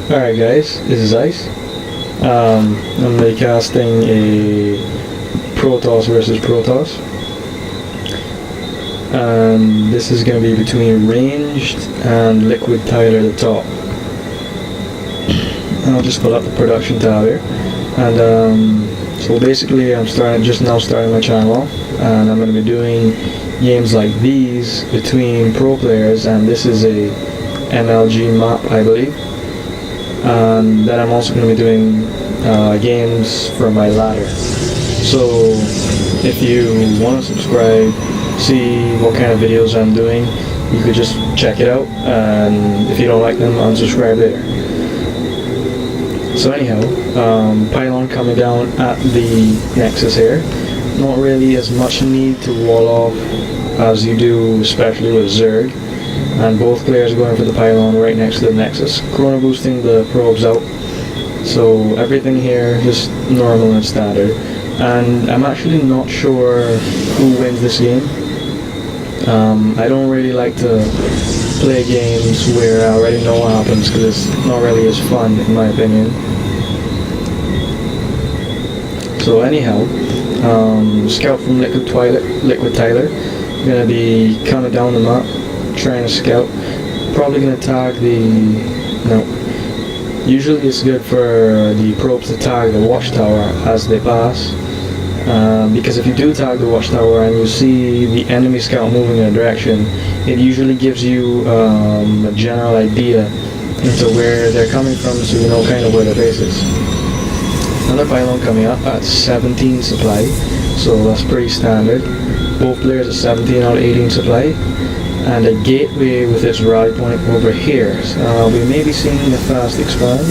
Alright guys, this is Ice. I'm going to be casting a Protoss versus Protoss. And this is going to be between ranged and liquidtyler at the top. I'll just pull up the production tab here. And so basically I'm just now starting my channel, and I'm going to be doing games like these between pro players, and this is a MLG map, I believe. And then I'm also going to be doing games for my ladder. So if you want to subscribe, see what kind of videos I'm doing, you could just check it out, and if you don't like them, unsubscribe later. So anyhow, pylon coming down at the nexus here. Not really as much need to wall off as you do, especially with Zerg. And both players are going for the pylon right next to the nexus, chrono boosting the probes out. So everything here just normal and standard. And I'm actually not sure who wins this game. I don't really like to play games where I already know what happens, because it's not really as fun in my opinion. So anyhow, scout from liquidtyler, gonna be coming down the map, trying to scout. Probably gonna tag usually it's good for the probes to tag the watchtower as they pass, because if you do tag the watchtower and you see the enemy scout moving in a direction, it usually gives you a general idea into where they're coming from, so you know kind of where their base is. Another pylon coming up at 17 supply, so that's pretty standard. Both players at 17 out of 18 supply, and a gateway with its rally point over here. We may be seeing the fast expand,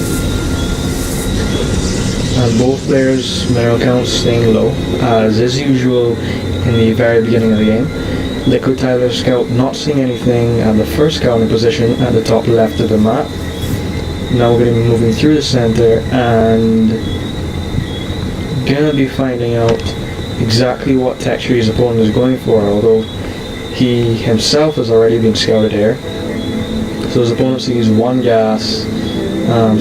and both players' mineral counts staying low, as is usual in the very beginning of the game. liquidtyler scout not seeing anything, and the first scouting position at the top left of the map. Now we're going to be moving through the center and gonna be finding out exactly what tech tree his opponent is going for, although he himself has already been scouted here. So his opponent sees one gas,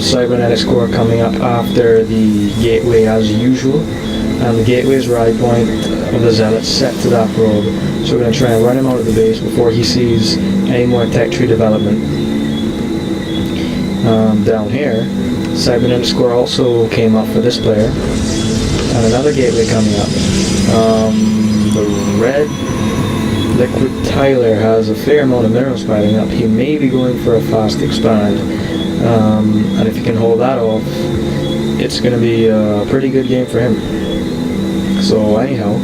cybernetics core coming up after the gateway as usual, and the gateway's rally point of the zealot set to that probe. So we're going to try and run him out of the base before he sees any more tech tree development. Down here, cybernetics core also came up for this player. And another gateway coming up. The red liquidtyler has a fair amount of minerals piling up. He may be going for a fast expand. And if he can hold that off, it's going to be a pretty good game for him. So anyhow,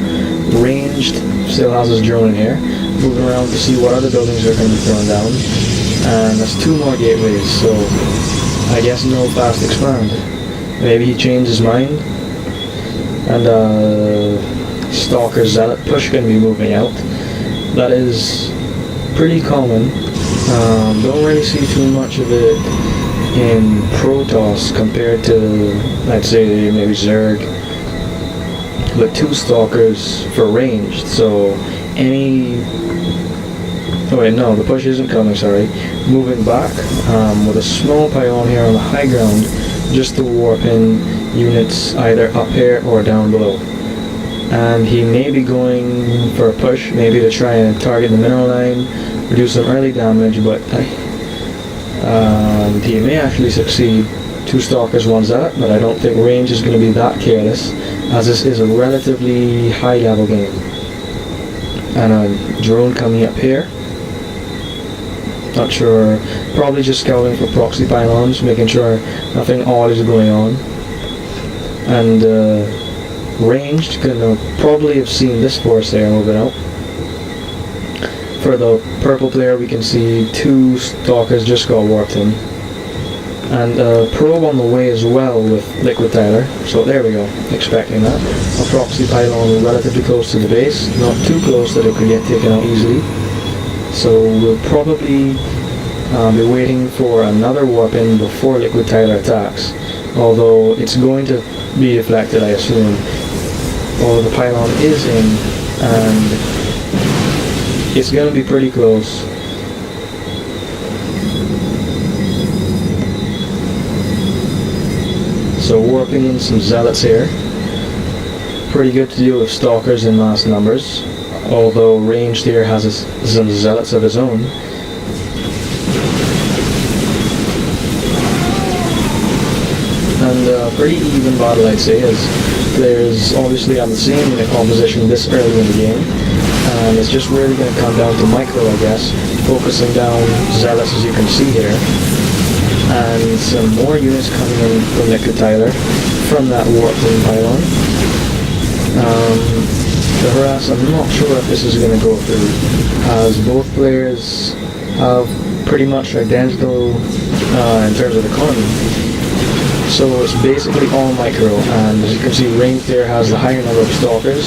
ranged still has his drone in here, moving around to see what other buildings are going to be thrown down. And there's two more gateways, so I guess no fast expand. Maybe he changed his mind. And Stalker Zealot push going to be moving out. That is pretty common. Don't really see too much of it in Protoss compared to, let's say, maybe Zerg. But two Stalkers for ranged, so any... Oh wait, no, the push isn't coming, sorry. Moving back with a small pylon here on the high ground, just to warp in units either up here or down below. And he may be going for a push, maybe to try and target the mineral line, reduce some early damage, but he may actually succeed. Two stalkers, one zealot, but I don't think range is going to be that careless, as this is a relatively high level game. And a drone coming up here. Not sure, probably just scouting for proxy pylons, making sure nothing odd is going on. And ranged, gonna probably have seen this force there moving out. For the purple player, we can see two stalkers just got warped in. And a probe on the way as well with liquidtyler, so there we go, expecting that. A proxy pylon relatively close to the base, not too close that it could get taken out easily. So we'll probably be waiting for another warp in before liquidtyler attacks, although it's going to be deflected, I assume. Although the pylon is in, and it's going to be pretty close. So warping in some zealots here. Pretty good to deal with stalkers in mass numbers, although ranged here has some zealots of his own. And pretty even battle, I'd say, as players obviously have the same unit composition this early in the game, and it's just really going to come down to micro, I guess, focusing down zealots as you can see here, and some more units coming in from liquidtyler from that warping pylon. The harass, I'm not sure if this is going to go through, as both players have pretty much identical in terms of economy. So it's basically all micro, and as you can see, ranged there has the higher number of stalkers.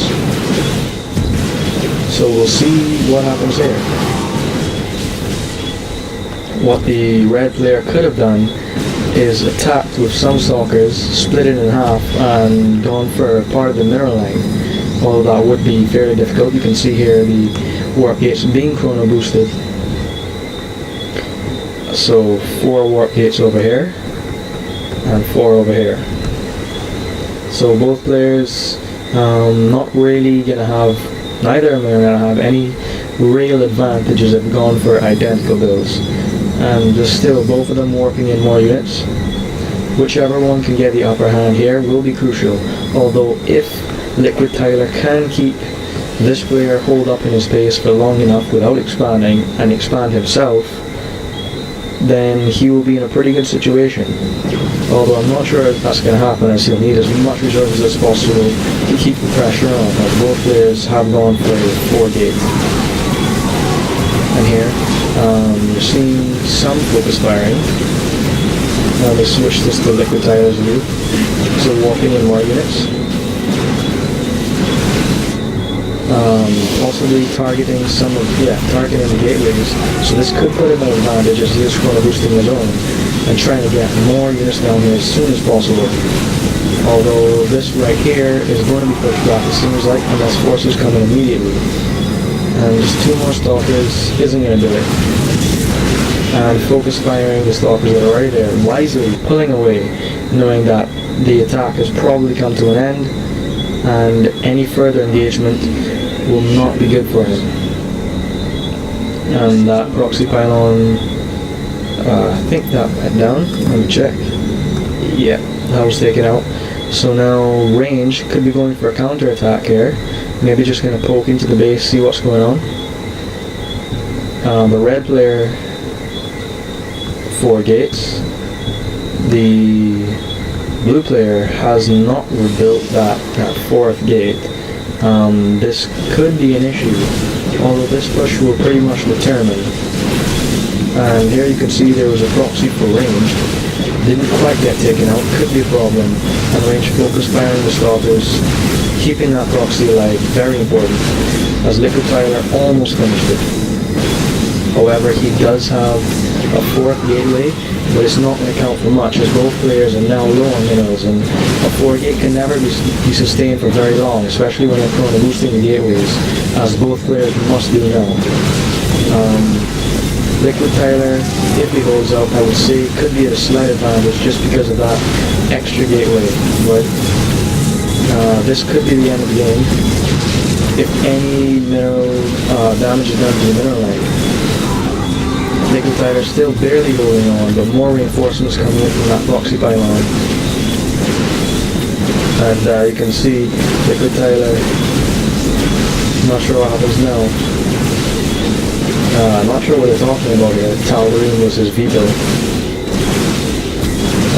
So we'll see what happens here. What the red player could have done is attacked with some stalkers, split it in half, and gone for part of the mineral line. Although that would be fairly difficult. You can see here the warp gates being chrono boosted. So 4 warp gates over here, and 4 over here. So both players not really gonna have, neither of them are gonna have any real advantages if gone for identical builds. And just still both of them warping in more units. Whichever one can get the upper hand here will be crucial. Although if liquidtyler can keep this player hold up in his base for long enough without expanding and expand himself, then he will be in a pretty good situation. Although I'm not sure if that's going to happen, as he'll need as much resources as possible to keep the pressure on, as both players have gone for a 4 gate. And here, you're seeing some focus firing. Now they switch this to liquidtyler's view, so warping in more units. Possibly targeting targeting the gateways. So this could put him at an advantage as he is chrono boosting his own and trying to get more units down here as soon as possible. Although this right here is going to be pushed back, it seems like, unless forces come in immediately. And just 2 more stalkers isn't going to do it. And focus firing the stalkers that are already there, wisely pulling away, knowing that the attack has probably come to an end, and any further engagement will not be good for him. And that proxy pylon, I think that went down. Let me check. Yeah, that was taken out. So now range could be going for a counter attack here. Maybe just going to poke into the base, see what's going on. The red player, 4 gates. The blue player has not rebuilt that 4th gate. This could be an issue, although this push will pretty much determine. And here you can see there was a proxy for range. Didn't quite get taken out, could be a problem. And range focus firing the stalkers, keeping that proxy alive, very important, as liquidtyler almost finished it. However, he does have a 4th gateway, but it's not going to count for much as both players are now low on minerals, and a 4 gate can never be sustained for very long, especially when they're chrono boosting the gateways, as both players must do now. liquidtyler, if he holds up, I would say could be at a slight advantage just because of that extra gateway, but this could be the end of the game if any mineral damage is done to the mineral line. liquidtyler still barely holding on, but more reinforcements coming in from that proxy pylon. And you can see liquidtyler, not sure what happens now. I'm not sure what they're talking about here. Tal'Darim was his veto.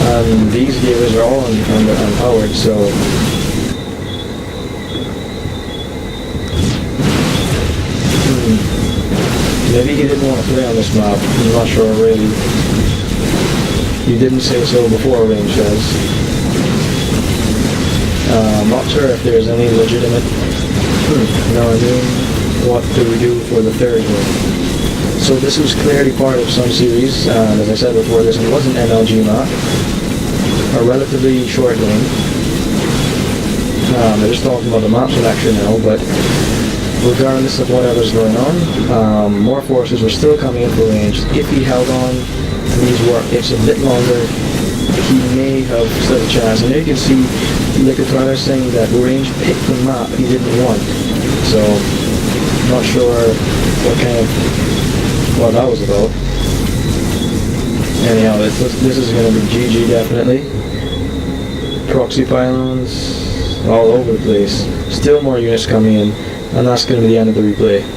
And these gateways are all unpowered, so maybe he didn't want to play on this map. I'm not sure really. He didn't say so before range says. I'm not sure if there's any legitimate. What do we do for the 3rd one? So this was clearly part of some series. As I said before, this was an MLG map, a relatively short game. They're just talking about the map selection now, but regardless of whatever's going on, more forces were still coming in for range. If he held on to these warp gates a bit longer, he may have stood a chance. And there you can see liquidtyler saying that range picked the map he didn't want. So, not sure what that was about. Anyhow, this is going to be GG definitely. Proxy pylons all over the place. Still more units coming in, and that's going to be the end of the replay.